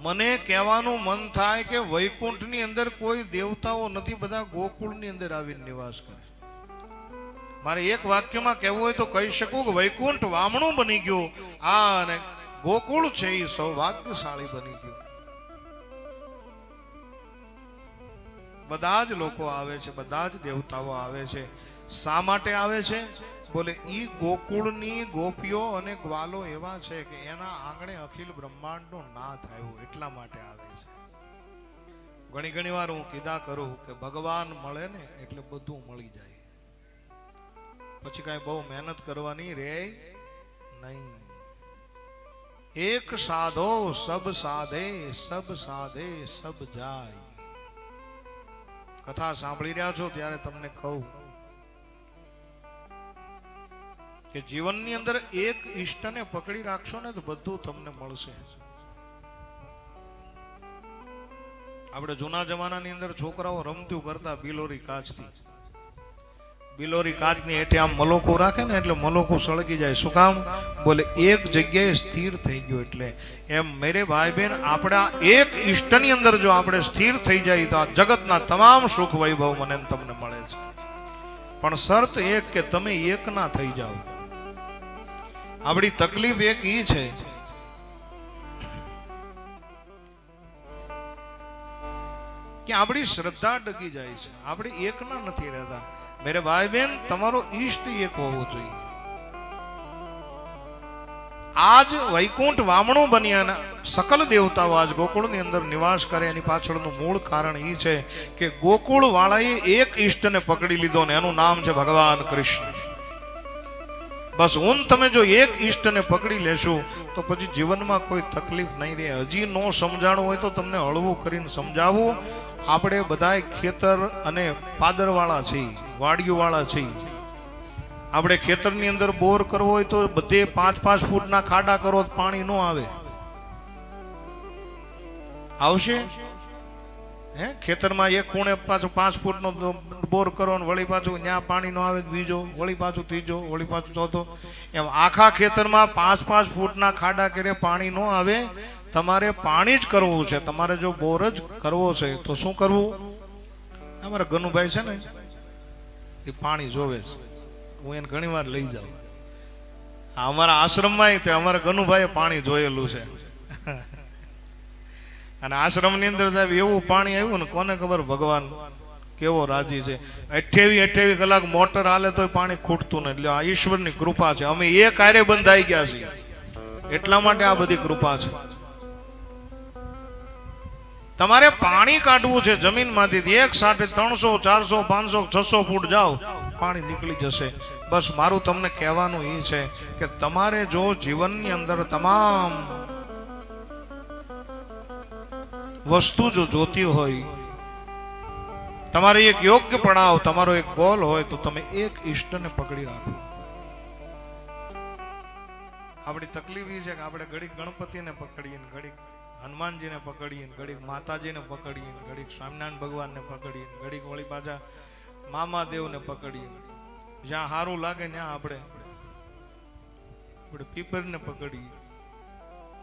મને કહેવાનું મન થાય કે વૈકુંઠની અંદર કોઈ દેવતાઓ નથી, બધા ગોકુળની અંદર આવીને નિવાસ કરે. મારે એક વાક્યમાં કહેવું હોય તો કહી શકું કે વૈકુંઠ વામણું બની ગયું, આ અને ગોકુળ છે એ સૌભાગ્યશાળી બની ગયું. બધા જ લોકો આવે છે, બધા જ દેવતાઓ આવે છે. શા માટે આવે છે? બોલે ઈ ગોકુળની ગોપીઓ અને ગ્વાલો એવા છે કે એના આંગણે અખિલ બ્રહ્માંડનો નાથ આવ્યો, એટલા માટે આવે છે. ઘણી વાર હું કીધા કરું કે ભગવાન મળે ને એટલે બધું મળી જાય, પછી કઈ બહુ મહેનત કરવાની રે નહીં. એક સાધો સબ સાધે, સબ સાધે સબ જાય. કથા સાંભળી રહ્યા છો ત્યારે તમને કહું કે જીવનની અંદર એક ઈષ્ટને પકડી રાખશો ને તો બધું તમને મળશે. આપણે જૂના જમાનાની અંદર છોકરાઓ રમતું કરતા બિલોરી કાચથી. બિલોરી કાચની હેઠે આમ મલોકો રાખે ને એટલે મલોકો સળગી જાય. શું કામ? બોલે એક જગ્યાએ સ્થિર થઈ ગયો એટલે. એમ મેરે ભાઈ બહેન, આપણા એક ઈષ્ટની અંદર જો આપણે સ્થિર થઈ જાય તો આ જગતના તમામ સુખ વૈભવ મને તમને મળે છે. પણ શરત એક કે તમે એક ના થઈ જાઓ. આપણી તકલીફ એક ઈ છે કે આપણી શ્રદ્ધા ડગી જાય છે, આપણે એક ના નથી રહેતા. મેરે ભાઈ બહેન, તમારો ઈષ્ટ એક હોવો જોઈએ. આજ વૈકુંઠ વામણું બન્યા, સકલ દેવતાઓ આજ ગોકુળની અંદર નિવાસ કરે. એની પાછળનું મૂળ કારણ એ છે કે ગોકુળ વાળાએ એક ઈષ્ટને પકડી લીધો ને એનું નામ છે ભગવાન કૃષ્ણ. બસ હું તમે જો એક ઈષ્ટને પકડી લેશું તો પછી જીવનમાં કોઈ તકલીફ નહીં રહે. હજી નો સમજાણું હોય તો તમને હળવું કરીને સમજાવું. આપણે બધા ખેતર અને પાદરવાળા છીએ, વાડીઓવાળા છીએ. આપણે ખેતરની અંદર બોર કરવો હોય તો બધે 5-5 ફૂટના ખાડા કરો તો પાણી ન આવે. આવશે? હે, ખેતરમાં એક ખૂણે પાછું 5 ફૂટનો બોર કરો ને વળી પાછું ત્યાં પાણી ન આવે બીજો, વળી પાછું ત્રીજો, વળી પાછું ચોથો, એમ આખા ખેતરમાં 5-5 ફૂટના ખાડા કરે પાણી ન આવે. તમારે પાણી જ કરવું છે, તમારે જો બોર જ કરવો છે તો શું કરવું? અમારા ગનુભાઈ છે ને એ પાણી જોવે છે, હું એને ઘણી વાર લઈ જાઉં. અમારા આશ્રમમાં તે અમારા ગનુભાઈએ પાણી જોયેલું છે. અને આશ્રમની અંદર સાહેબ એવું પાણી આવ્યું ને કોને ખબર ભગવાન કેવો રાજી છે. 28 કલાક મોટર હાલે તો પાણી ખૂટતું નથી. એટલે આ ઈશ્વરની કૃપા છે. અમે એ કાર્ય બંધાઈ ગયા છીએ, એટલા માટે આ બધી કૃપા છે. તમારે પાણી કાઢવું છે જમીનમાંથી, એક સાથે 300, 400, 500, 600 ફૂટ જાઓ, પાણી નીકળી જશે. બસ મારું તમને કહેવાનું એ છે કે તમારે જો જીવનની અંદર તમામ વસ્તુ જો જોતી હોય, તમારે એક યોગ્ય પડાવ, તમારો એક ગોલ હોય તો તમે એક ઈષ્ટને પકડી રાખો. આપણી તકલીફ એ છે કે આપણે ઘડીક ગણપતિને પકડીએ, ઘડીક હનુમાનજીને પકડીએ, ઘડીક માતાજીને પકડીએ, ઘડીક સ્વામિનારાયણ ભગવાનને પકડીએ, ઘડીક વળી પાછા મામાદેવને પકડીએ. જ્યાં સારું લાગે ત્યાં આપણે પીપરને પકડીએ.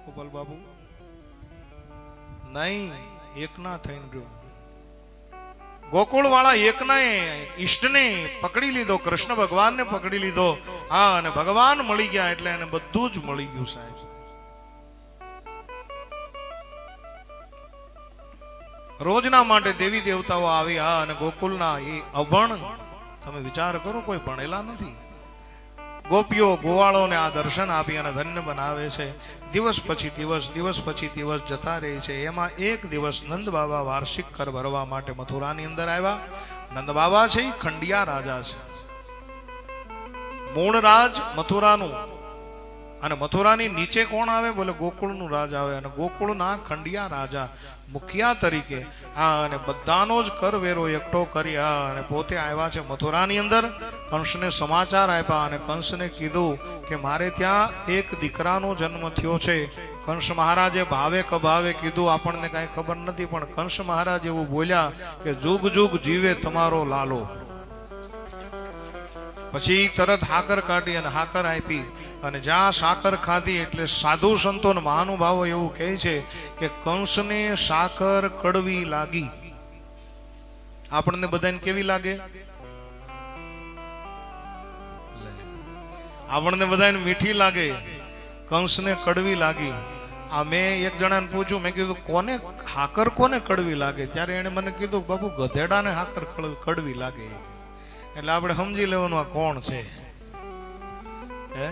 ગોપાલ બાબુ નહીં, એકના થઈને જો ગોકુળ વાળા એકના ઈષ્ટને પકડી લીધો, કૃષ્ણ ભગવાનને પકડી લીધો. હા, અને ભગવાન મળી ગયા એટલે એને બધું જ મળી ગયું સાહેબ. રોજના માટે દેવી દેવતાઓ આવી. હા, અને ગોકુળના એ અભણ, તમે વિચાર કરો, કોઈ ભણેલા નથી. ગોપીઓ ગોવાળોને આ દર્શન આપી અને ધન્ય બનાવે છે. દિવસ પછી દિવસ, દિવસ પછી દિવસ જતા રહે છે. એમાં એક દિવસ નંદ બાબા વાર્ષિક કર ભરવા માટે મથુરાની અંદર આવ્યા. નંદ બાબા છે એ ખંડિયા રાજા છે, મૂળ રાજ મથુરાનું. અને મથુરાની નીચે કોણ આવે? બોલે ગોકુળનું રાજ આવે. અને ગોકુળના ખંડિયા રાજા મુખિયા તરીકે અને બધાનો જ કરવેરો એકઠો કરી અને પોતે આવ્યા છે મથુરાની અંદર. કંસને સમાચાર આપ્યા અને કંસને કીધું કે મારે ત્યાં એક દીકરાનો જન્મ થયો છે. કંસ મહારાજે ભાવે કભાવે કીધું, આપણને કાંઈ ખબર નથી, પણ કંસ મહારાજ એવું બોલ્યા કે જુગ જુગ જીવે તમારો લાલો. પછી તરત હાકર કાઢી અને હાકર આપી અને જ્યાં સાકર ખાધી એટલે સાધુ સંતો ને મહાનુભાવો એવું કહે છે કે કંસને સાકર કડવી લાગી. આપણને બધાને કેવી લાગે? આપણને બધાને મીઠી લાગે, કંસને કડવી લાગી. આ મેં એક જણાને પૂછ્યું, મેં કીધું કોને હાકર કોને કડવી લાગે? ત્યારે એને મને કીધું બાબુ ગધેડાને હાકર કડવી લાગે. એટલે આપણે સમજી લેવાનું આ કોણ છે. હે